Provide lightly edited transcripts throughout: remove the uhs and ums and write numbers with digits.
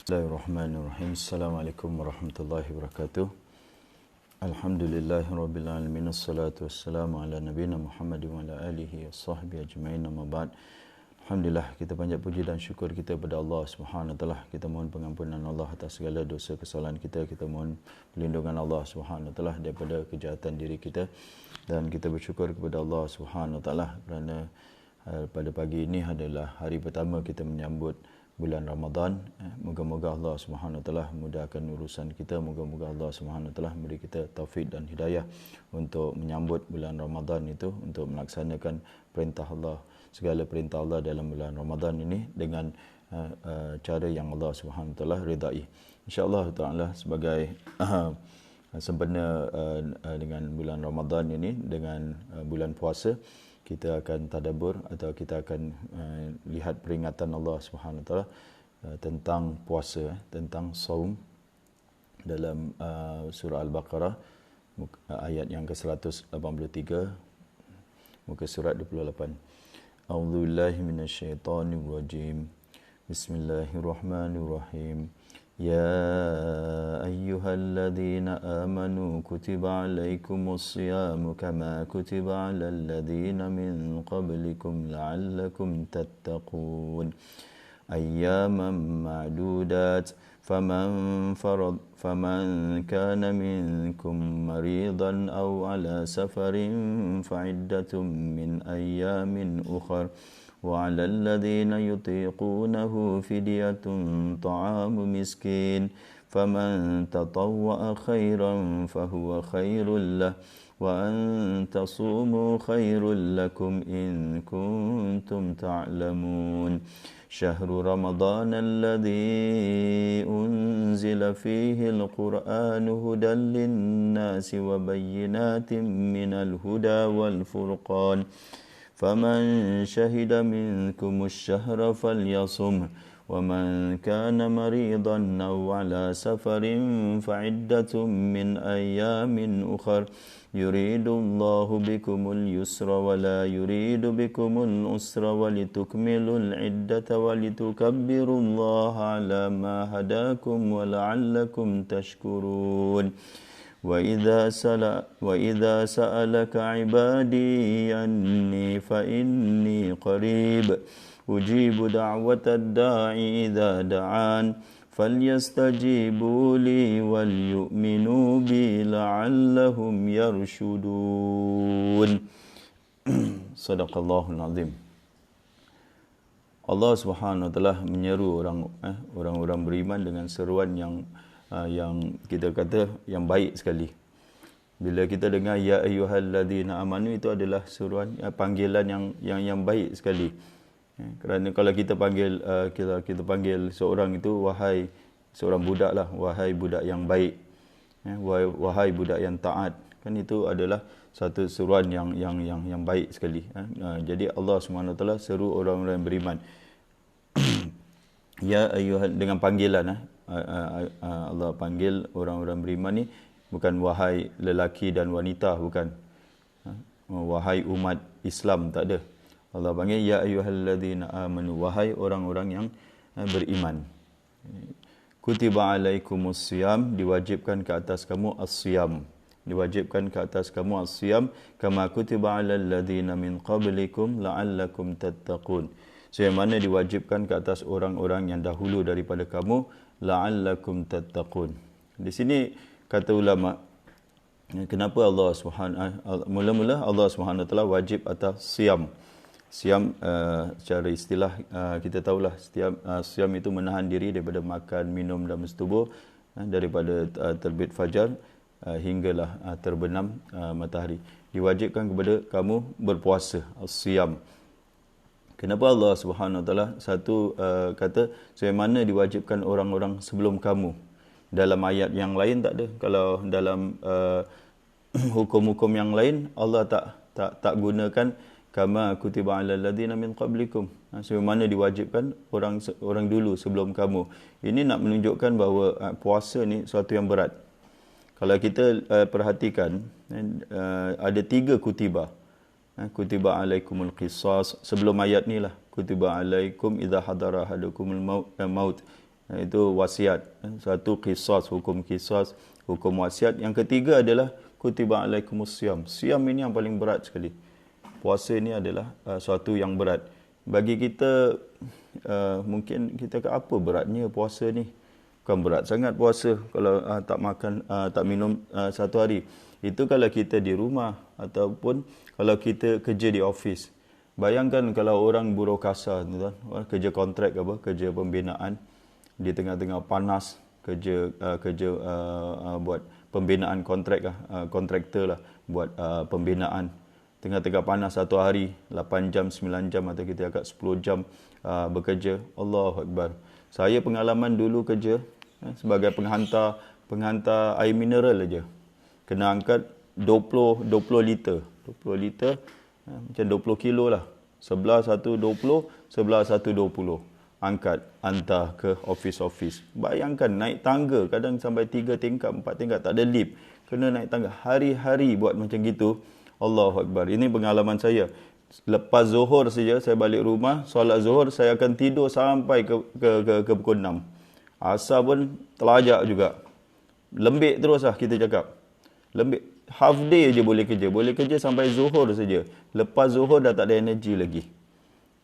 Bismillahirrahmanirrahim. Assalamualaikum warahmatullahi wabarakatuh. Alhamdulillahirabbil alamin. Wassalatu wassalamu ala nabiyina Muhammadin wa ala alihi washabbihi ajmain. Amma ba'd. Alhamdulillah, kita panjat puji dan syukur kita kepada Allah Subhanahu wa taala. Kita mohon pengampunan Allah atas segala dosa kesalahan kita. Kita mohon perlindungan Allah Subhanahu wa taala daripada kejahatan diri kita, dan kita bersyukur kepada Allah Subhanahu wa taala kerana pada pagi ini adalah hari pertama kita menyambut bulan Ramadan. Moga-moga Allah Subhanahu wa taala mudahkan urusan kita. Moga-moga Allah Subhanahu wa taala beri kita taufik dan hidayah untuk menyambut bulan Ramadan itu, untuk melaksanakan perintah Allah, segala perintah Allah dalam bulan Ramadan ini dengan cara yang Allah Subhanahu wa taala redai. Insya-Allah taala sebagai sempena dengan bulan Ramadan ini, dengan bulan puasa, kita akan tadabbur atau kita akan lihat peringatan Allah Subhanahu wa taala tentang puasa, tentang saum dalam surah Al-Baqarah ayat yang ke-183, muka surat 28. A'udzubillahi minasyaitonirrajim. Bismillahirrahmanirrahim. يا أيها الذين آمنوا كتب عليكم الصيام كما كتب على الذين من قبلكم لعلكم تتقون أياما معدودات فمن كان منكم مريضا أو على سفر فعدة من أيام أخر وعلى الذين يطيقونه فدية طعام مسكين فمن تطوع خيرا فهو خير له وأن تصوموا خير لكم إن كنتم تعلمون شهر رمضان الذي أنزل فيه القرآن هدى للناس وبينات من الهدى والفرقان فمن شهد منكم الشهر فليصم ومن كان مريضا أو على سفر فعدة من أيام أخر يريد الله بكم اليسر ولا يريد بكم العسر ولتكملوا العدة ولتكبروا الله على ما هداكم ولعلكم تشكرون وإذا سألك عبادي أني فإني قريب أجيب دعوة الداعي إذا دعان فليستجيبوا لي وليؤمنوا بي لعلهم يرشدون. Sadaqallahul azim. Allah Subhanahu wa taala menyeru orang-orang beriman dengan seruan yang kita kata yang baik sekali. Bila kita dengar ya ayyuhalladzina amanu, itu adalah seruan, panggilan yang baik sekali. Kerana kalau kita panggil kita panggil seorang itu wahai seorang budak lah, wahai budak yang baik, wahai budak yang taat, kan itu adalah satu seruan yang baik sekali. Jadi Allah Subhanahu wa taala seru orang-orang beriman ya ayyuhal, dengan panggilan Allah panggil orang-orang beriman ni bukan wahai lelaki dan wanita, bukan wahai umat Islam, tak ada. Allah panggil ya ayyuhalladzina amanu, wahai orang-orang yang beriman. Kutiba alaikumus siyam, diwajibkan ke atas kamu as-siyam, diwajibkan ke atas kamu as-siyam kama kutiba alal ladzina min qablikum la'allakum tattaqun. Yang mana diwajibkan ke atas orang-orang yang dahulu daripada kamu, la'allakum tattaqun. Di sini kata ulama, kenapa Allah mula-mula Allah Subhanahu wa taala wajib atas siam. Siam secara istilah kita tahulah siam itu menahan diri daripada makan, minum dan bersetubuh daripada terbit fajar hinggalah terbenam matahari. Diwajibkan kepada kamu berpuasa, siam. Kenapa Allah Subhanahu wa taala satu kata sebagaimana diwajibkan orang-orang sebelum kamu? Dalam ayat yang lain tak ada. Kalau dalam hukum-hukum yang lain Allah tak gunakan kama kutiba alal ladzina min qablikum. Sebagaimana diwajibkan orang dulu sebelum kamu. Ini nak menunjukkan bahawa puasa ni suatu yang berat. Kalau kita perhatikan ada 3 kutiba. Kutiba alaikumul qisas, sebelum ayat ni lah, kutiba alaikum idza hadara ahadukumul maut. Itu wasiat. Satu qisas, hukum qisas, hukum wasiat. Yang ketiga adalah kutiba alaikumus siyam. Siyam ini yang paling berat sekali. Puasa ini adalah suatu yang berat. Bagi kita mungkin kita kata apa beratnya puasa ni? Bukan berat sangat puasa kalau tak makan, tak minum satu hari. Itu kalau kita di rumah ataupun kalau kita kerja di office. Bayangkan kalau orang buruh kasar, tuan, kerja kontrak apa, kerja pembinaan di tengah-tengah panas, kerja buat pembinaan kontrak kontraktor lah buat pembinaan. Tengah-tengah panas satu hari 8 jam, 9 jam atau kita agak 10 jam bekerja. Allahu Akbar. Saya pengalaman dulu kerja sebagai penghantar air mineral aja. Kena angkat 20 liter. 20 liter macam 20 kilo lah. Sebelah satu 20, sebelah satu 20. Angkat, hantar ke office-office. Bayangkan naik tangga, kadang sampai 3 tingkat, 4 tingkat, tak ada lift. Kena naik tangga. Hari-hari buat macam gitu. Allahu Akbar. Ini pengalaman saya. Lepas zuhur saja, saya balik rumah, solat zuhur, saya akan tidur sampai ke pukul 6. Asar pun telajak juga. Lembik terus lah kita cakap. Lembik. Half day je boleh kerja. Boleh kerja sampai zuhur saja. Lepas zuhur dah tak ada energi lagi.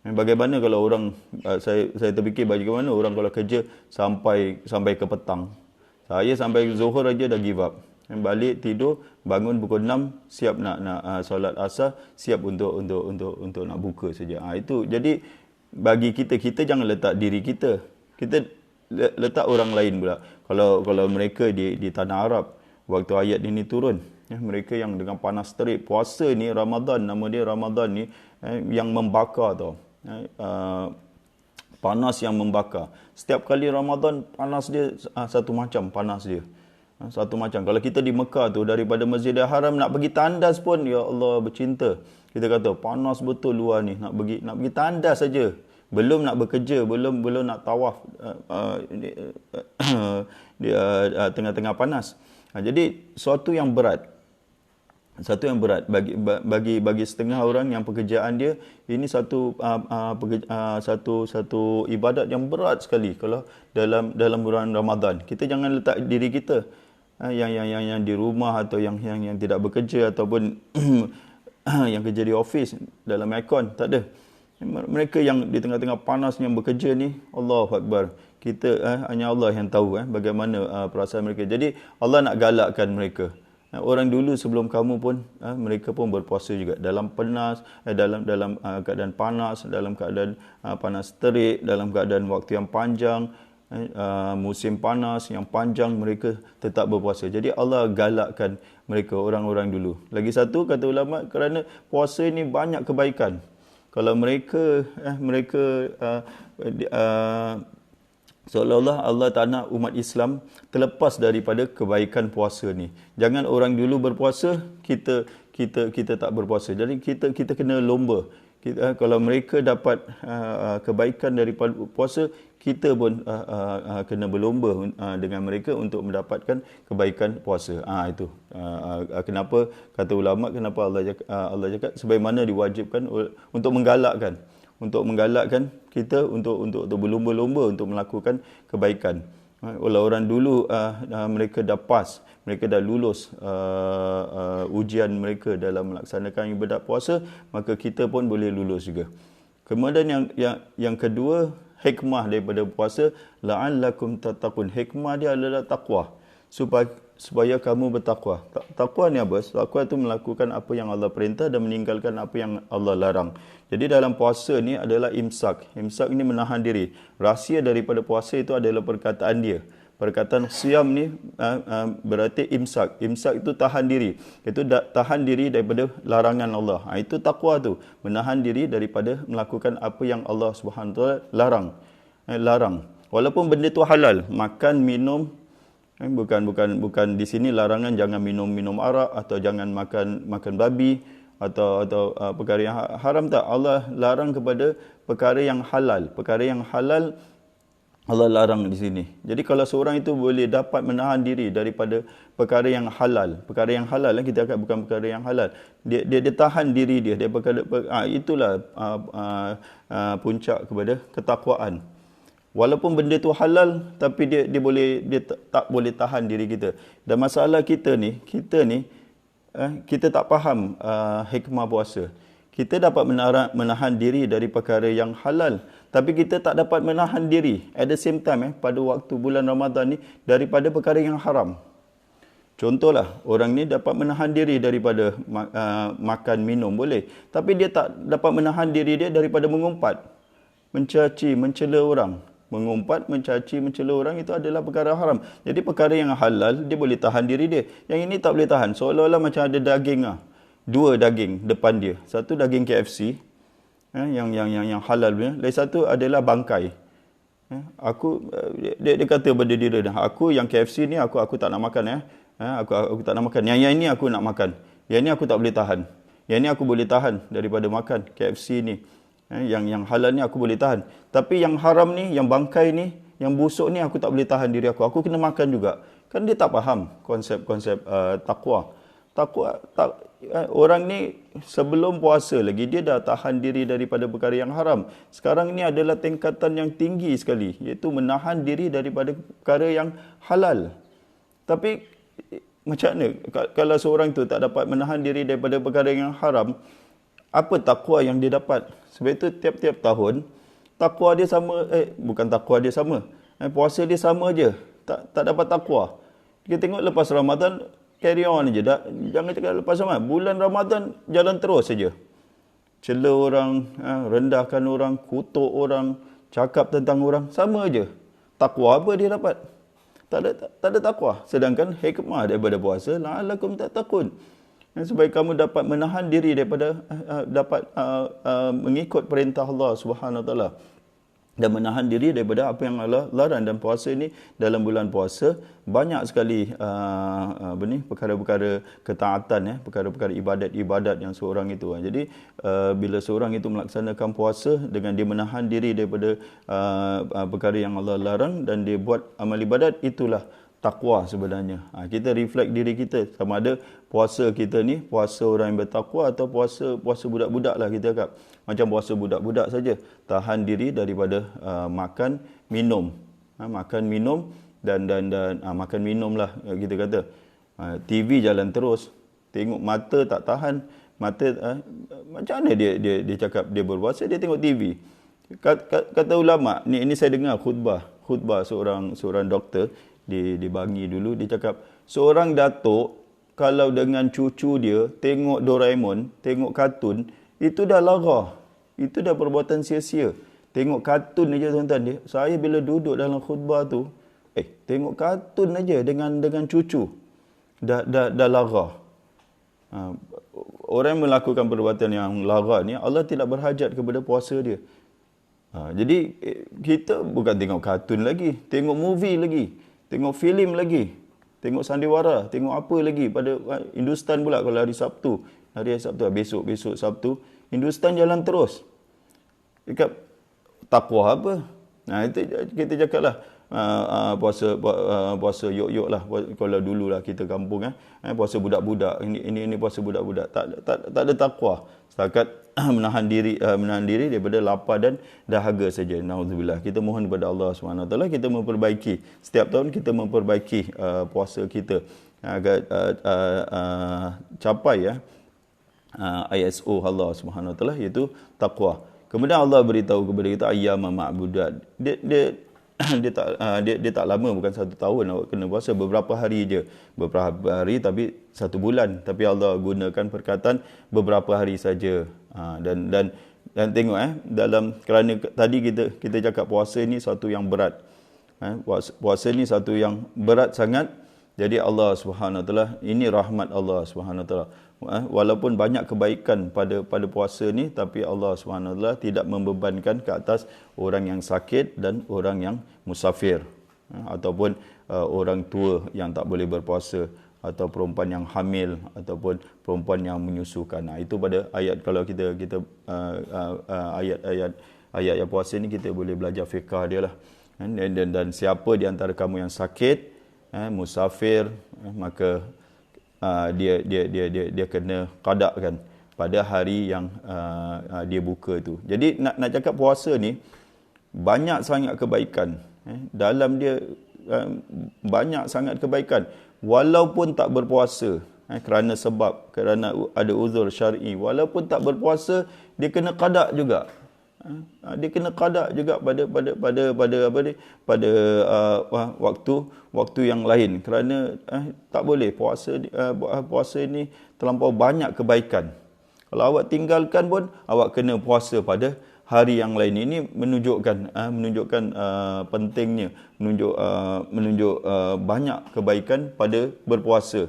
Bagaimana kalau orang, saya terfikir bagaimana orang kalau kerja sampai ke petang. Saya sampai zuhur aja dah give up. Balik tidur, bangun pukul 6, siap nak solat asar, siap untuk nak buka saja. Itu. Jadi bagi kita jangan letak diri kita. Kita letak orang lain pula. Kalau mereka di tanah Arab waktu ayat ini turun, mereka yang dengan panas terik, puasa ni Ramadan, nama dia Ramadan ni yang membakar tau. Panas yang membakar. Setiap kali Ramadan panas dia satu macam panas dia. Satu macam. Kalau kita di Mekah tu daripada Masjidil Haram nak pergi tandas pun ya Allah bercinta. Kita kata panas betul luar ni, nak pergi tandas saja. Belum nak bekerja, belum nak tawaf di tengah-tengah panas. Jadi suatu yang berat. Satu yang berat bagi setengah orang yang pekerjaan dia ini satu ibadat yang berat sekali kalau dalam bulan Ramadan. Kita jangan letak diri kita yang di rumah atau yang tidak bekerja ataupun yang kerja di office dalam aircon, tak ada. Mereka yang di tengah-tengah panas yang bekerja ni, Allahu Akbar. Kita hanya Allah yang tahu bagaimana perasaan mereka. Jadi Allah nak galakkan mereka. Orang dulu sebelum kamu pun mereka pun berpuasa juga dalam panas, dalam keadaan panas, dalam keadaan panas terik, dalam keadaan waktu yang panjang, musim panas yang panjang, mereka tetap berpuasa. Jadi Allah galakkan mereka, orang-orang dulu. Lagi satu kata ulama, kerana puasa ini banyak kebaikan. Kalau mereka seolah-olah Allah tak nak umat Islam terlepas daripada kebaikan puasa ni. Jangan orang dulu berpuasa, kita tak berpuasa. Jadi kita kena lomba. Kalau mereka dapat kebaikan daripada puasa, kita pun kena berlomba dengan mereka untuk mendapatkan kebaikan puasa. Itu. Kenapa kata ulama, kenapa Allah cakap sebagaimana diwajibkan untuk menggalakkan kita untuk berlomba-lomba untuk melakukan kebaikan. Kalau orang dulu mereka dah pas, mereka dah lulus ujian mereka dalam melaksanakan ibadat puasa, maka kita pun boleh lulus juga. Kemudian yang kedua, hikmah daripada puasa, la'allakum tattaqun. Hikmah dia adalah takwa, supaya kamu bertakwa. Takwa ni apa? Takwa itu melakukan apa yang Allah perintah dan meninggalkan apa yang Allah larang. Jadi dalam puasa ni adalah imsak. Imsak ini menahan diri. Rahsia daripada puasa itu adalah perkataan dia. Perkataan siam ni berarti imsak. Imsak itu tahan diri. Itu tahan diri daripada larangan Allah. Itu takwa tu. Menahan diri daripada melakukan apa yang Allah Subhanahu Wa Taala larang. Walaupun benda tu halal. Makan, minum. Bukan di sini larangan jangan minum arak atau jangan makan babi atau perkara yang haram, tak. Allah larang kepada perkara yang halal. Perkara yang halal Allah larang di sini. Jadi kalau seorang itu boleh dapat menahan diri daripada perkara yang halal. Perkara yang halal kita akan bukan perkara yang halal. Dia tahan diri dia itulah puncak kepada ketakwaan. Walaupun benda tu halal, tapi dia tak boleh tahan diri kita. Dan masalah kita ni kita tak faham hikmah puasa. Kita dapat menahan diri dari perkara yang halal, tapi kita tak dapat menahan diri at the same time pada waktu bulan Ramadan ni daripada perkara yang haram. Contohlah, orang ni dapat menahan diri daripada makan, minum, boleh. Tapi dia tak dapat menahan diri dia daripada mengumpat, mencaci, mencela orang. Mengumpat, mencaci, mencela orang itu adalah perkara haram. Jadi perkara yang halal, dia boleh tahan diri dia. Yang ini tak boleh tahan. Seolah-olah macam ada daging dua daging depan dia. Satu daging KFC, yang halal punya. Lagi satu adalah bangkai. Dia kata pada diri dia, aku yang KFC ni aku tak nak makan. Aku tak nak makan. Yang ini aku nak makan. Yang ini aku tak boleh tahan. Yang ini aku boleh tahan daripada makan KFC ni. Yang halal ni aku boleh tahan. Tapi yang haram ni, yang bangkai ni, yang busuk ni aku tak boleh tahan diri aku. Aku kena makan juga. Kan dia tak faham konsep takwa. Orang ni sebelum puasa lagi dia dah tahan diri daripada perkara yang haram. Sekarang ni adalah tingkatan yang tinggi sekali, iaitu menahan diri daripada perkara yang halal. Tapi macam mana kalau seorang tu tak dapat menahan diri daripada perkara yang haram, apa takwa yang dia dapat? Sebab itu tiap-tiap tahun takwa dia sama, bukan takwa dia sama, puasa dia sama je, tak dapat takwa. Kita tengok lepas Ramadan carry on je, jangan cakap lepas Ramadan. Bulan Ramadan jalan terus saja. Cela orang, rendahkan orang, kutuk orang, cakap tentang orang, sama je. Takwa apa dia dapat? Tak ada takwa. Sedangkan hikmah daripada puasa, la'allakum tattaqun. Supaya kamu dapat menahan diri daripada dapat mengikut perintah Allah Subhanahu Wa Taala dan menahan diri daripada apa yang Allah larang. Dan puasa ni, dalam bulan puasa banyak sekali perkara-perkara ketaatan, perkara-perkara ibadat yang seorang itu. Jadi bila seorang itu melaksanakan puasa dengan dia menahan diri daripada perkara yang Allah larang dan dia buat amal ibadat, itulah takwa sebenarnya. Kita reflect diri kita, sama ada puasa kita ni puasa orang yang bertakwa atau puasa budak-budak lah kita cakap. Macam puasa budak-budak saja, tahan diri daripada makan, minum. Makan, minum dan makan, minum lah kita kata. TV jalan terus, tengok mata tak tahan. Mata macam mana dia cakap dia berpuasa, dia tengok TV. Kata ulama, ni saya dengar khutbah seorang doktor di Bangi dulu, dia cakap seorang datuk kalau dengan cucu dia tengok Doraemon, tengok kartun, itu dah lara, itu dah perbuatan sia-sia. Tengok kartun aja tuan-tuan, saya bila duduk dalam khutbah tu, tengok kartun aja dengan cucu dah lara. Orang yang melakukan perbuatan yang lara ni, Allah tidak berhajat kepada puasa dia. Jadi kita bukan tengok kartun lagi, tengok movie lagi, tengok filem lagi, tengok sandiwara, tengok apa lagi pada Hindustan pula. Kalau hari Sabtu, besok Sabtu, Hindustan jalan terus. Dekat takwa apa? Itu kita cakaplah puasa yok-yok lah. Kalau dululah kita kampung puasa budak-budak. Ini puasa budak-budak. Tak ada takwa. Setakat menahan diri daripada lapar dan dahaga saja. Nauzubillah. Kita mohon kepada Allah SWT, kita memperbaiki. Setiap tahun kita memperbaiki puasa kita agar capai ISO Allah SWT, iaitu takwa. Kemudian Allah beritahu kepada kita ayyama ma'budat. Dia tak lama, bukan 1 tahun awak kena puasa, beberapa hari je. Beberapa hari tapi 1 bulan. Tapi Allah gunakan perkataan beberapa hari saja. Dan tengok dalam, kerana tadi kita cakap puasa ni satu yang berat. Puasa ni satu yang berat sangat. Jadi Allah Subhanahu Wa Taala, ini rahmat Allah Subhanahu Wa Taala. Walaupun banyak kebaikan pada puasa ni, tapi Allah Subhanahu Wa Taala tidak membebankan ke atas orang yang sakit dan orang yang musafir, ataupun orang tua yang tak boleh berpuasa, atau perempuan yang hamil, ataupun perempuan yang menyusukan. Itu pada ayat, kalau kita ayat yang puasa ni kita boleh belajar fiqh dia lah. Dan siapa di antara kamu yang sakit, musafir, maka dia kena qadakkan pada hari yang dia buka tu. Jadi nak cakap puasa ni banyak sangat kebaikan. Dalam dia banyak sangat kebaikan. Walaupun tak berpuasa, kerana ada uzur syar'i, walaupun tak berpuasa, dia kena qada juga. Dia kena qada juga pada waktu yang lain, kerana tak boleh puasa ini terlampau banyak kebaikan. Kalau awak tinggalkan pun awak kena puasa pada hari yang lain. Ini menunjukkan pentingnya, menunjuk banyak kebaikan pada berpuasa.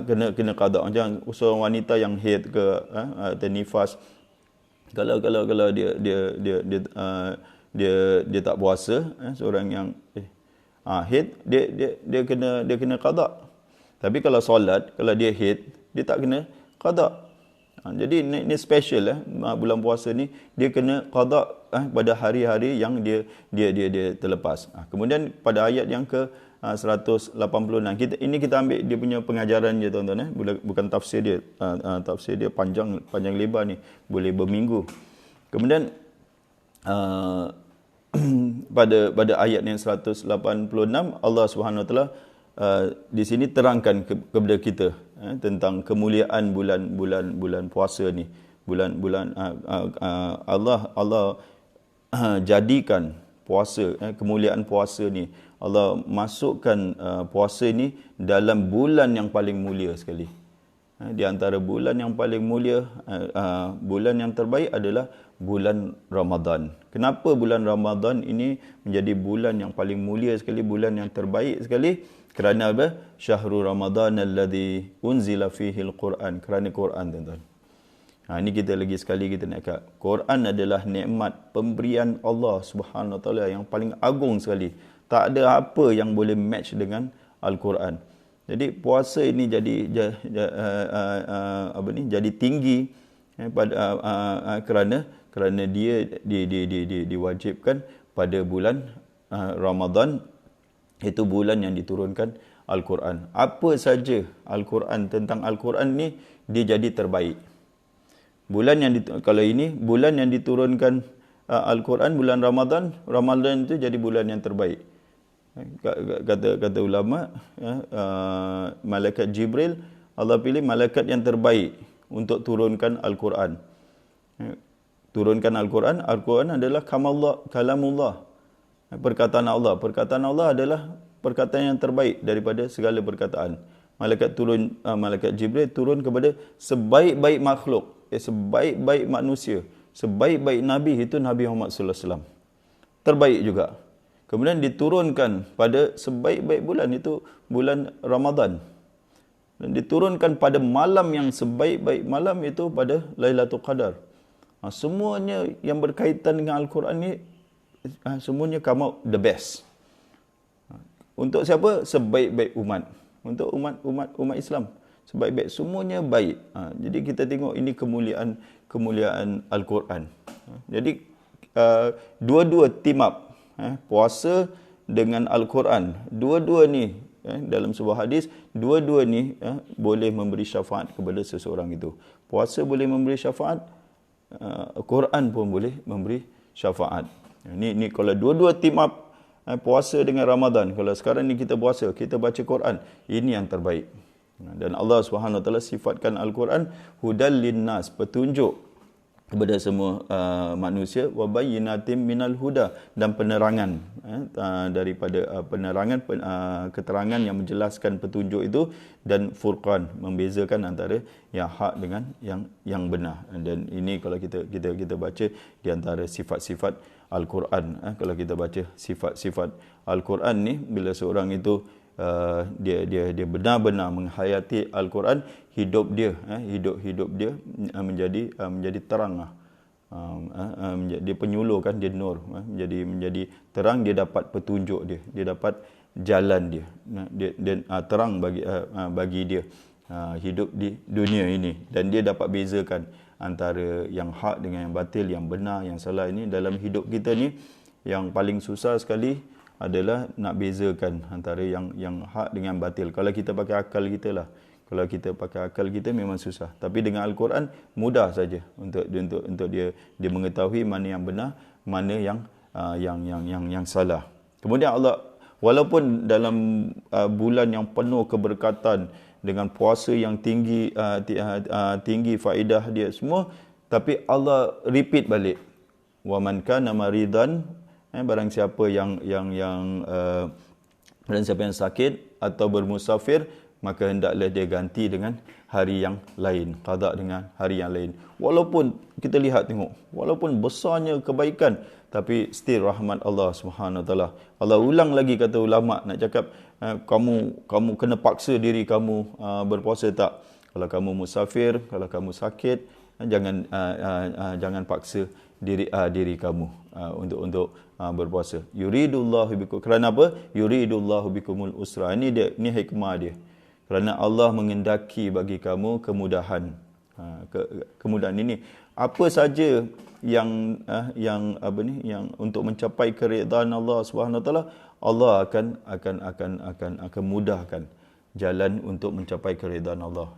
Kena qada. Macam seorang wanita yang haid ke atau nifas, kalau dia tak puasa, seorang yang haid, dia kena qada. Tapi kalau solat, kalau dia haid, dia tak kena qada. Jadi ini special bulan puasa ni, dia kena qada pada hari-hari yang dia terlepas. Kemudian pada ayat yang ke 186, kita ambil dia punya pengajaran je tuan-tuan, bukan tafsir dia. Tafsir dia panjang lebar ni, boleh berminggu. Kemudian pada ayat yang 186, Allah Subhanahu Wa Taala di sini terangkan kepada kita tentang kemuliaan bulan puasa ni. Allah jadikan puasa, kemuliaan puasa ni, Allah masukkan puasa ni dalam bulan yang paling mulia sekali. Di antara bulan yang paling mulia, bulan yang terbaik adalah bulan Ramadan. Kenapa bulan Ramadan ini menjadi bulan yang paling mulia sekali, bulan yang terbaik sekali? Kerana apa? Syahrul Ramadan alladhi unzila fihi al-Quran. Kerana Quran, tuan-tuan. Ini kita lagi sekali kita nak kata, Quran adalah nikmat pemberian Allah Subhanahu Wa Taala yang paling agung sekali. Tak ada apa yang boleh match dengan Al-Quran. Jadi puasa ini jadi tinggi kerana dia diwajibkan pada bulan Ramadan. Itu bulan yang diturunkan Al-Quran. Apa saja Al-Quran, tentang Al-Quran ni, dia jadi terbaik. Kalau ini bulan yang diturunkan Al-Quran, bulan Ramadan itu jadi bulan yang terbaik. Kata ulama, malaikat Jibril, Allah pilih malaikat yang terbaik untuk turunkan Al-Quran. Turunkan Al-Quran. Al-Quran adalah kalamullah, perkataan Allah. Perkataan Allah adalah perkataan yang terbaik daripada segala perkataan. Malaikat Jibril turun kepada sebaik-baik makhluk, sebaik-baik manusia, sebaik-baik Nabi, itu Nabi Muhammad sallallahu alaihi wasallam. Terbaik juga. Kemudian diturunkan pada sebaik-baik bulan, itu bulan Ramadan. Dan diturunkan pada malam yang sebaik-baik malam, itu pada Lailatul Qadar. Semuanya yang berkaitan dengan Al-Quran ni, semuanya come out the best. Untuk siapa? Sebaik-baik umat. Untuk umat Islam, sebaik-baik, semuanya baik. Jadi kita tengok ini kemuliaan Al-Quran. Jadi dua-dua team up, puasa dengan Al-Quran. Dua-dua ni, dalam sebuah hadis, dua-dua ni boleh memberi syafaat kepada seseorang itu. Puasa boleh memberi syafaat, Quran pun boleh memberi syafaat. Ni kalau dua-dua team up, puasa dengan Ramadan. Kalau sekarang ni kita puasa, kita baca Quran, ini yang terbaik. Dan Allah Subhanahu Wa Taala sifatkan Al-Quran hudal linnas, petunjuk kepada semua manusia, wa bayyinatin minal huda, dan penerangan daripada penerangan keterangan yang menjelaskan petunjuk itu, dan furqan, membezakan antara yang hak dengan yang benar. Dan ini kalau kita baca di antara sifat-sifat Al-Quran. Kalau kita baca sifat-sifat Al-Quran ni, bila seorang itu dia benar-benar menghayati Al-Quran, hidup dia menjadi terang. Dia penyuluh kan, dia nur, menjadi terang. Dia dapat petunjuk dia dapat jalan dia terang bagi dia hidup di dunia ini. Dan dia dapat bezakan antara yang hak dengan yang batil, yang benar, yang salah. Ini dalam hidup kita ni yang paling susah sekali adalah nak bezakan antara yang hak dengan batil. Kalau kita pakai akal kita lah, Kalau kita pakai akal kita memang susah. Tapi dengan Al-Quran mudah saja untuk dia mengetahui mana yang benar, mana yang salah. Kemudian Allah, walaupun dalam bulan yang penuh keberkatan dengan puasa yang tinggi tinggi faedah dia semua, tapi Allah repeat balik. Wa man kana maridan, barang siapa yang sakit atau bermusafir, maka hendaklah dia ganti dengan hari yang lain, qada dengan hari yang lain. Walaupun kita lihat tengok, walaupun besarnya kebaikan, tapi still rahmat Allah Subhanahu Wa Taala. Allah ulang lagi, kata ulama nak cakap, kamu kena paksa diri kamu berpuasa tak? Kalau kamu musafir, kalau kamu sakit, jangan paksa diri kamu untuk berpuasa. Yuridullahu bikum, kerana apa? Yuridullahu bikumul usra. Ini hikmah dia. Kerana Allah mengendaki bagi kamu kemudahan. Kemudahan ini apa saja yang untuk mencapai keridaan Allah Subhanahu Wa Taala, Allah akan mudahkan jalan untuk mencapai keridaan Allah.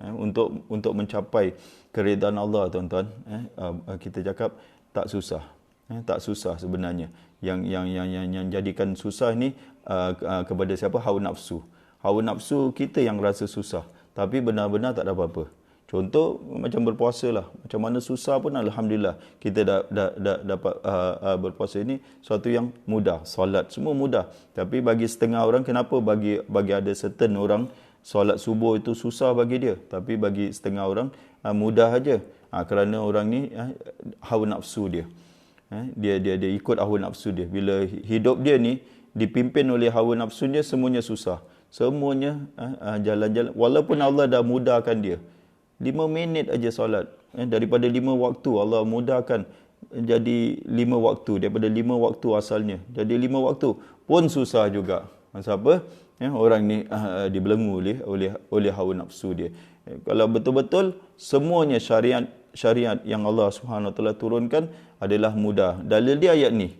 Untuk mencapai keridaan Allah, tuan-tuan, kita cakap tak susah. Tak susah sebenarnya. Yang jadikan susah ni kepada siapa? Hawa nafsu. Hawa nafsu kita yang rasa susah, tapi benar-benar tak ada apa-apa. Contoh macam berpuasa lah. Macam mana susah pun alhamdulillah kita dapat berpuasa ini suatu yang mudah. Solat semua mudah. Tapi bagi setengah orang, kenapa bagi ada certain orang solat subuh itu susah bagi dia, tapi bagi setengah orang mudah aja. Kerana orang ni hawa nafsu dia. Dia ikut hawa nafsu dia. Bila hidup dia ni dipimpin oleh hawa nafsu dia, semuanya susah. Semuanya jalan-jalan. Walaupun Allah dah mudahkan dia 5 minit aja solat, daripada 5 waktu Allah mudahkan jadi 5 waktu, daripada 5 waktu asalnya jadi 5 waktu pun susah juga. Sebab apa? Orang ni dibelenggu oleh hawa nafsu dia. Kalau betul-betul semuanya syariat yang Allah Subhanahu Wa Taala turunkan adalah mudah. Dalil dia ayat ni.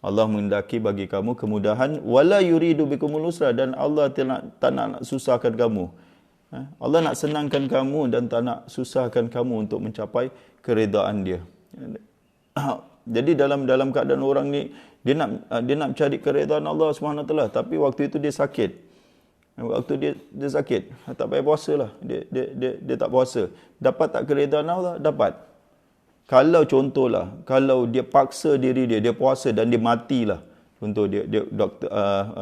Allah menghendaki bagi kamu kemudahan, wala yuridu bikumul usra, dan Allah tak nak susahkan kamu. Allah nak senangkan kamu dan tak nak susahkan kamu untuk mencapai keredaan dia. Jadi dalam keadaan orang ni dia nak cari keredaan Allah Subhanahu Wa Taala, tapi waktu itu dia sakit. Waktu dia sakit, tak payah puasalah. Dia tak puasa. Dapat tak keredaan Allah? Dapat. Kalau contohlah, kalau dia paksa diri dia puasa dan dia matilah. Contoh dia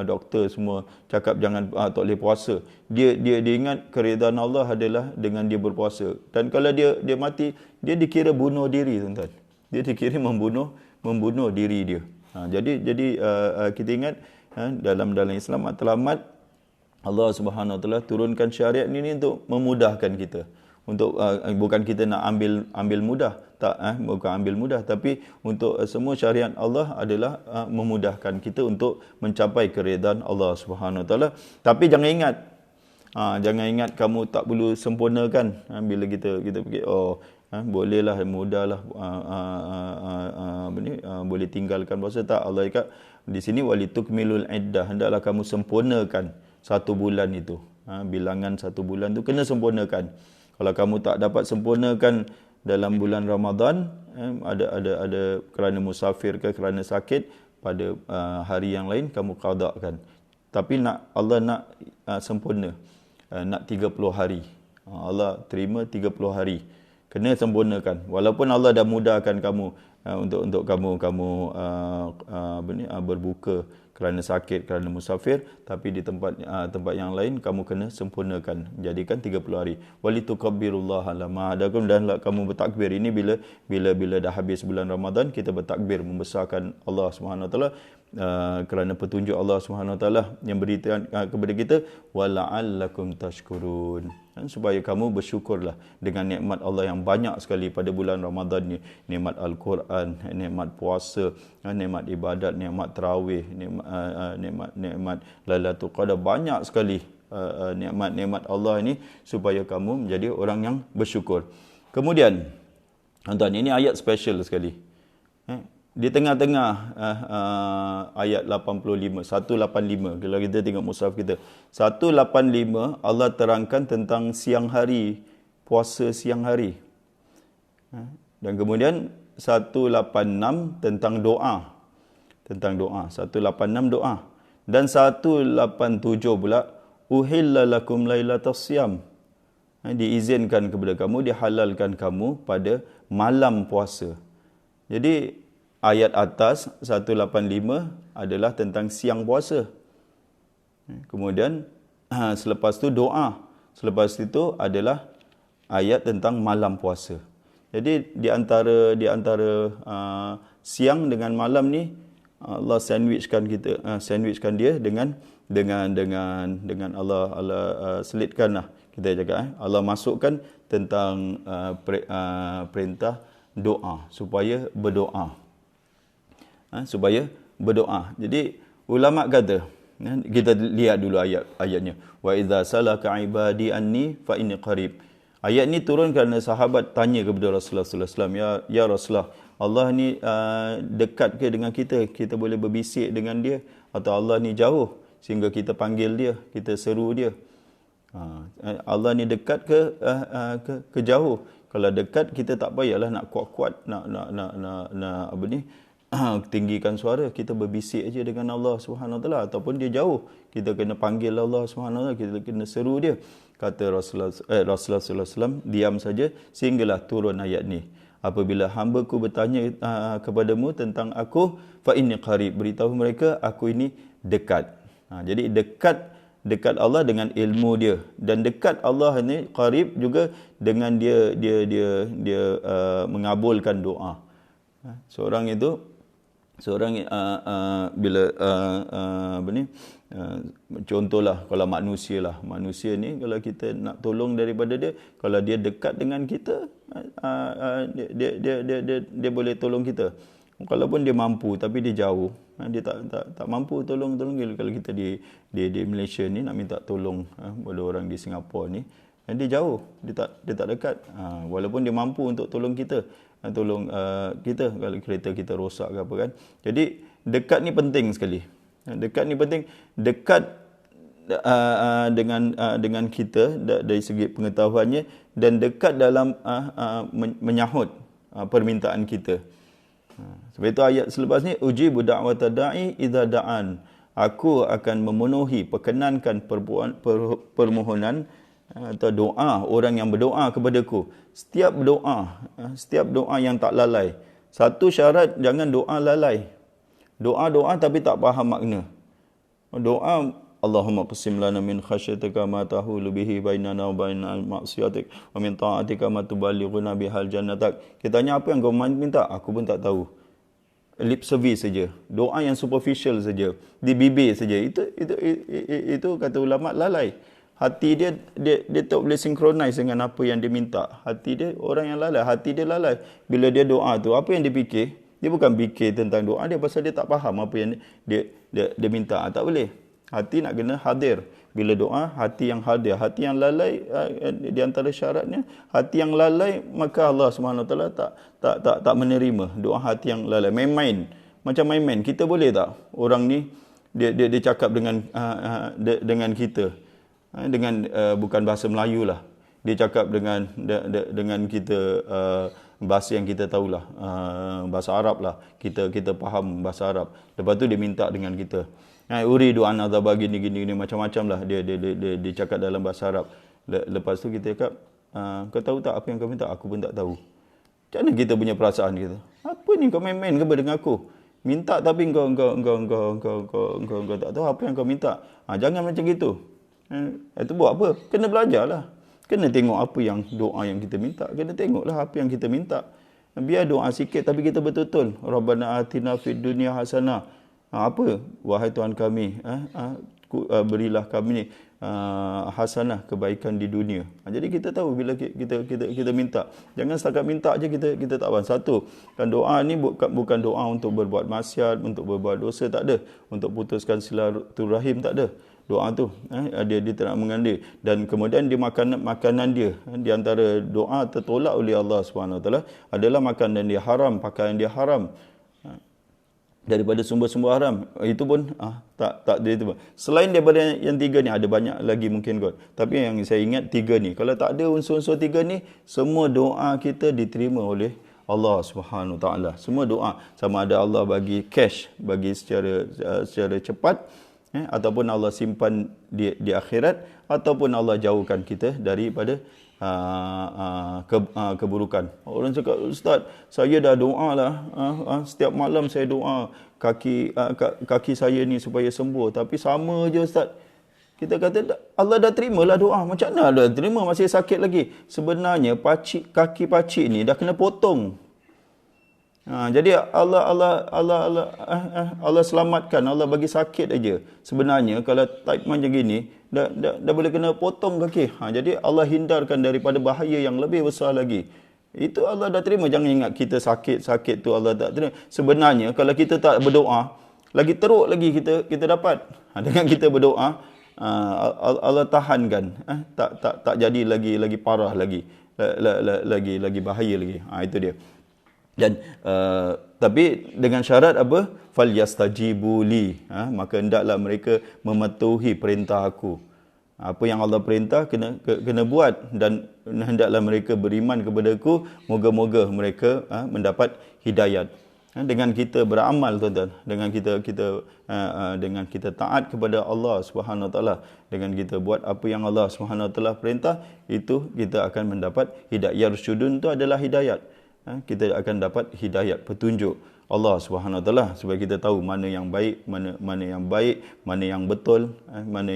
doktor semua cakap jangan tak boleh puasa. Dia ingat keredaan Allah adalah dengan dia berpuasa. Dan kalau dia mati, dia dikira bunuh diri, tuan-tuan. Dia dikira membunuh diri dia. Jadi kita ingat dalam Islam matlamat Allah Subhanahu Wa Taala turunkan syariat ini untuk memudahkan kita. Untuk bukan kita nak ambil mudah, tak, bukan ambil mudah, tapi untuk semua syariat Allah adalah memudahkan kita untuk mencapai keredaan Allah Subhanahu Wa Taala. Tapi jangan ingat kamu tak perlu sempurnakan. Bila kita fikir bolehlah, mudahlah, boleh tinggalkan puasa, tak. Allah cakap di sini walitukmilul iddah, hendaklah kamu sempurnakan 1 bulan itu. Bilangan 1 bulan tu kena sempurnakan. Kalau kamu tak dapat sempurnakan dalam bulan Ramadan, ada kerana musafir ke kerana sakit, pada hari yang lain kamu qadakan. Tapi Allah nak sempurna, nak 30 hari. Allah terima 30 hari. Kena sempurnakan. Walaupun Allah dah mudahkan kamu untuk kamu berbuka kerana sakit, kerana musafir, tapi di tempat yang lain kamu kena sempurnakan, jadikan 30 hari. Walitukabbirullaha ala ma hadakum, dan kamu bertakbir. Ini bila dah habis bulan Ramadan, kita bertakbir membesarkan Allah Subhanahu Wa Taala kerana petunjuk Allah Subhanahu Wa Taala yang berikan kepada kita, wala'allakum tashkurun, supaya kamu bersyukurlah dengan nikmat Allah yang banyak sekali pada bulan Ramadan ni. Nikmat Al-Quran, nikmat puasa, nikmat ibadat, nikmat tarawih, nikmat Lailatul Qadar, banyak sekali nikmat-nikmat Allah ini, supaya kamu menjadi orang yang bersyukur. Kemudian tuan-tuan, ini ayat special sekali. di tengah-tengah ayat 85, 185. Kalau kita tengok mushaf kita, 185 Allah terangkan tentang siang hari, puasa siang hari. Dan kemudian 186 tentang doa. Tentang doa. 186 doa. Dan 187 pula, uhilla lakum lailatas siyam. Diizinkan kepada kamu, dihalalkan kamu pada malam puasa. Jadi ayat atas 185 adalah tentang siang puasa. Kemudian selepas tu doa. Selepas itu adalah ayat tentang malam puasa. Jadi di antara siang dengan malam ni Allah sandwichkan dia dengan Allah selitkanlah kita cakap Allah masukkan tentang perintah doa supaya berdoa. Supaya berdoa. Jadi ulama kata, kita lihat dulu ayatnya. Wa idza salaka ibadi anni fa inni qarib. Ayat ni turun kerana sahabat tanya kepada Rasulullah sallallahu alaihi wasallam, ya Rasulullah, Allah ni dekat ke dengan kita? Kita boleh berbisik dengan dia, atau Allah ni jauh sehingga kita panggil dia, kita seru dia? Allah ni dekat ke jauh? Kalau dekat, kita tak payahlah nak kuat-kuat nak apa ni, tinggikan suara, kita berbisik aja dengan Allah Subhanahu Wa Taala. Ataupun dia jauh, kita kena panggil Allah Subhanahu Wa Taala, kita kena seru dia. Kata Rasulullah sallallahu alaihi wasallam, diam saja sehinggalah turun ayat ni. Apabila hamba-Ku bertanya kepadamu tentang aku, fa inni qarib, beritahu mereka aku ini dekat. Jadi dekat Allah dengan ilmu dia, dan dekat Allah ini qarib juga dengan dia mengabulkan doa. Seorang bila apa ni, contohlah kalau manusia ni, kalau kita nak tolong daripada dia, kalau dia dekat dengan kita, dia boleh tolong kita. Kalaupun dia mampu tapi dia jauh, dia tak mampu tolong. Kalau kita di Malaysia ni nak minta tolong pada orang di Singapura ni, dia jauh, dia tak dekat. Walaupun dia mampu untuk tolong kita, kita kalau kereta kita rosak ke apa kan. Jadi dekat ni penting sekali. Dekat ni penting, dekat dengan kita dari segi pengetahuannya, dan dekat dalam menyahut permintaan kita. Sebab itu ayat selepas ni, ujibu da'wata da'i idza da'an. Aku akan memenuhi, perkenankan permohonan atau doa orang yang berdoa kepadaku. Setiap doa yang tak lalai. Satu syarat, jangan doa lalai. Doa tapi tak faham makna. Doa, Allahumma qasim lana min khasyatika ma tahulu bihi bainana wa bainal ma'siyatik wa min ta'atika ma tuballighuna bihal jannatak. Kita tanya apa yang kau minta? Aku pun tak tahu. Lip service saja. Doa yang superficial saja, di bibir saja. Itu kata ulama lalai. Hati dia tak boleh synchronize dengan apa yang dia minta. Hati dia, orang yang lalai, hati dia lalai. Bila dia doa tu, apa yang dia fikir? Dia bukan fikir tentang doa dia, pasal dia tak faham apa yang dia minta. Tak boleh. Hati nak kena hadir. Bila doa, hati yang hadir. Hati yang lalai, di antara syaratnya, hati yang lalai, maka Allah SWT tak menerima doa hati yang lalai. Main-main. Macam main-main. Kita boleh tak? Orang ni, dia cakap dengan kita. Dengan bukan bahasa Melayu lah. Dia cakap dengan kita bahasa yang kita tahulah, bahasa Arab lah. Kita faham bahasa Arab. Lepas tu dia minta dengan kita. Uridu an adzaba gini macam-macam lah dia cakap dalam bahasa Arab. Lepas tu kita cakap, kau tahu tak apa yang kau minta? Aku pun tak tahu. Macam mana kita punya perasaan kita? Apa ni kau main-main ke dengan aku? Minta tapi kau tak tahu apa yang kau minta. Jangan macam gitu. Itu buat apa? Kena belajarlah. Kena tengok apa yang doa yang kita minta. Kena tengoklah apa yang kita minta. Biar doa sikit tapi kita betul-betul. Rabbana atina fid dunya hasanah. Apa? Wahai Tuhan kami, berilah kami ni hasanah, kebaikan di dunia. Jadi kita tahu bila kita minta. Jangan setakat minta aja kita tak faham. Satu, kan doa ni bukan doa untuk berbuat maksiat, untuk berbuat dosa, tak ada. Untuk putuskan silaturahim, tak ada. Doa tu dia tak nak mengandil. Dan kemudian dia makanan dia, di antara doa tertolak oleh Allah SWT adalah makanan dia haram, pakaian dia haram. daripada sumber-sumber haram. Itu pun tak dia tu. Selain daripada yang tiga ni ada banyak lagi mungkin kot. Tapi yang saya ingat tiga ni. Kalau tak ada unsur-unsur tiga ni, semua doa kita diterima oleh Allah Subhanahu Wa Taala. Semua doa, sama ada Allah bagi cash, bagi secara cepat, ataupun Allah simpan di akhirat, ataupun Allah jauhkan kita daripada keburukan. Orang cakap, Ustaz, saya dah doa lah, setiap malam saya doa kaki saya ni supaya sembuh, tapi sama je Ustaz. Kita kata Allah dah terimalah doa. Macam mana dah terima masih sakit lagi? Sebenarnya kaki pakcik ni dah kena potong. Jadi Allah selamatkan, Allah bagi sakit aja. Sebenarnya kalau type macam gini dah boleh kena potong kaki. Jadi Allah hindarkan daripada bahaya yang lebih besar lagi. Itu Allah dah terima. Jangan ingat kita sakit tu Allah tak terima. Sebenarnya kalau kita tak berdoa, lagi teruk lagi kita dapat. Dengan kita berdoa, Allah tahankan, tak jadi lagi parah lagi bahaya lagi. Itu dia. Dan tapi dengan syarat apa? Falyastajibu li, maka hendaklah mereka mematuhi perintah aku. Apa yang Allah perintah kena buat, dan hendaklah mereka beriman kepada aku, moga-moga mereka mendapat hidayat. Dengan kita beramal, tuan-tuan, dengan kita taat kepada Allah Subhanahu Wa Taala, dengan kita buat apa yang Allah Subhanahu Wa Taala perintah, itu kita akan mendapat hidayat. Yarsyudun itu adalah hidayat. Kita akan dapat hidayat, petunjuk Allah Subhanahu Wa Taala, supaya kita tahu mana yang baik, mana yang baik, mana yang betul, mana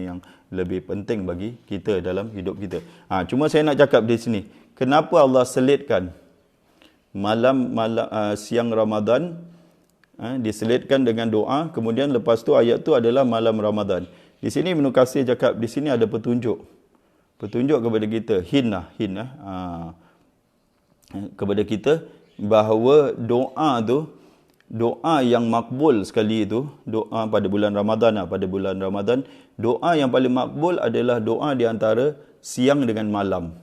yang lebih penting bagi kita dalam hidup kita. Cuma saya nak cakap di sini, kenapa Allah selitkan siang Ramadan, diselitkan dengan doa, kemudian lepas tu ayat tu adalah malam Ramadan. Di sini Ibnu Katsir cakap, di sini ada petunjuk kepada kita, hin kepada kita, bahawa doa yang makbul sekali itu, doa pada bulan Ramadan, doa yang paling makbul adalah doa di antara siang dengan malam.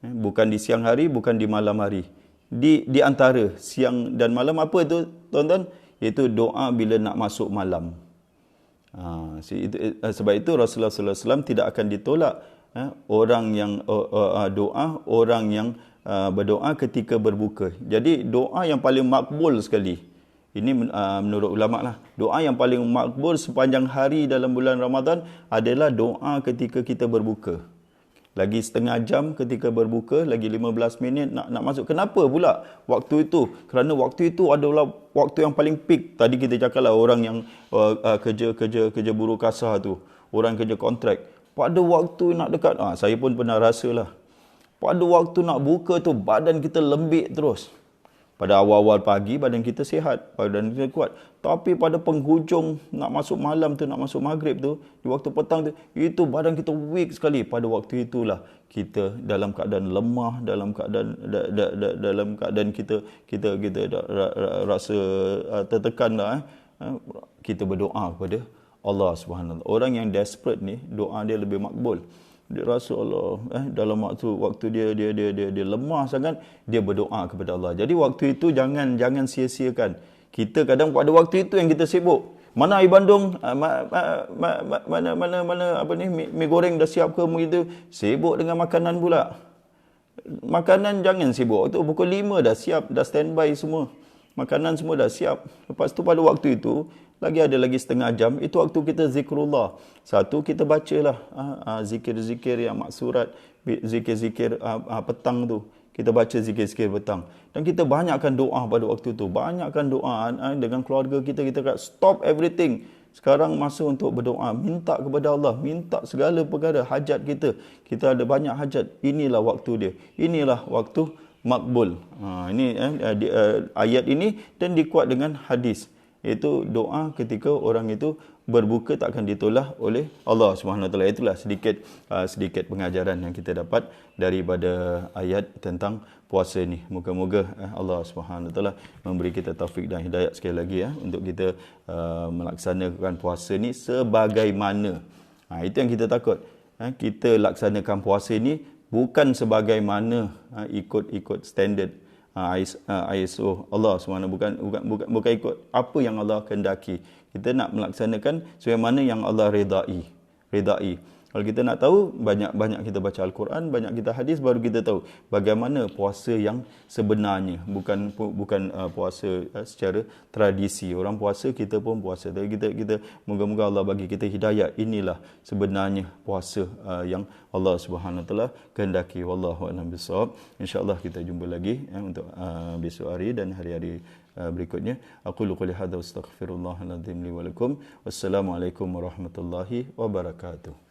Bukan di siang hari, bukan di malam hari. Di antara siang dan malam. Apa itu, tuan-tuan? Iaitu doa bila nak masuk malam. Sebab itu Rasulullah SAW tidak akan ditolak orang yang orang yang berdoa ketika berbuka. Jadi doa yang paling makbul sekali, ini menurut ulama lah, doa yang paling makbul sepanjang hari dalam bulan Ramadan adalah doa ketika kita berbuka. Lagi setengah jam ketika berbuka, lagi 15 minit nak masuk. Kenapa pula waktu itu? Kerana waktu itu adalah waktu yang paling peak. Tadi kita cakap lah, orang yang kerja buruh kasar tu, orang kerja kontrak, pada waktu nak dekat, saya pun pernah rasa lah, pada waktu nak buka tu badan kita lembik terus. Pada awal-awal pagi badan kita sihat, badan kita kuat. Tapi pada penghujung nak masuk malam tu, nak masuk maghrib tu, di waktu petang tu, itu badan kita weak sekali. Pada waktu itulah kita dalam keadaan lemah, dalam keadaan kita rasa tertekan lah. Kita berdoa kepada Allah Subhanahu Wa Taala. Orang yang desperate ni, doa dia lebih makbul. Dia rasa Allah dalam waktu dia lemah sangat, dia berdoa kepada Allah. Jadi waktu itu jangan sia-siakan. Kita kadang pada waktu itu yang kita sibuk. Mana air bandung, mana apa ni, mi goreng dah siap ke begitu, sibuk dengan makanan pula. Makanan jangan sibuk. Waktu pukul 5 dah siap, dah standby semua. Makanan semua dah siap. Lepas tu pada waktu itu ada lagi setengah jam, itu waktu kita zikrullah. Satu, kita bacalah zikir-zikir yang maksurat, zikir-zikir petang tu. Kita baca zikir-zikir petang. Dan kita banyakkan doa pada waktu tu. Banyakkan doa dengan keluarga kita. Kita kata stop everything. Sekarang masa untuk berdoa. Minta kepada Allah. Minta segala perkara, hajat kita. Kita ada banyak hajat. Inilah waktu dia. Inilah waktu makbul. Ayat ini dan dikuat dengan hadis. Iaitu doa ketika orang itu berbuka tak akan ditolak oleh Allah Subhanahu Wa Taala. Itulah sedikit pengajaran yang kita dapat daripada ayat tentang puasa ni. Moga-moga Allah Subhanahu Wa Taala memberi kita taufik dan hidayat sekali lagi untuk kita melaksanakan puasa ni sebagaimana. Itu yang kita takut. Kita laksanakan puasa ni bukan sebagaimana ikut standard ISO Allah SWT, bukan ikut apa yang Allah kehendaki. Kita nak melaksanakan sebagaimana yang Allah redai. Kalau kita nak tahu, banyak kita baca Al-Quran, banyak kita hadis, baru kita tahu bagaimana puasa yang sebenarnya. Bukan puasa secara tradisi. Orang puasa, kita pun puasa. Tapi kita moga-moga Allah bagi kita hidayah. Inilah sebenarnya puasa yang Allah Subhanahu Wa Taala kehendaki. Wallahu a'lam bishawab. Insya-Allah kita jumpa lagi untuk besok hari dan hari-hari berikutnya. Aqulu qouli hadza wa astaghfirullahal azim li wa lakum. Wassalamualaikum warahmatullahi wabarakatuh.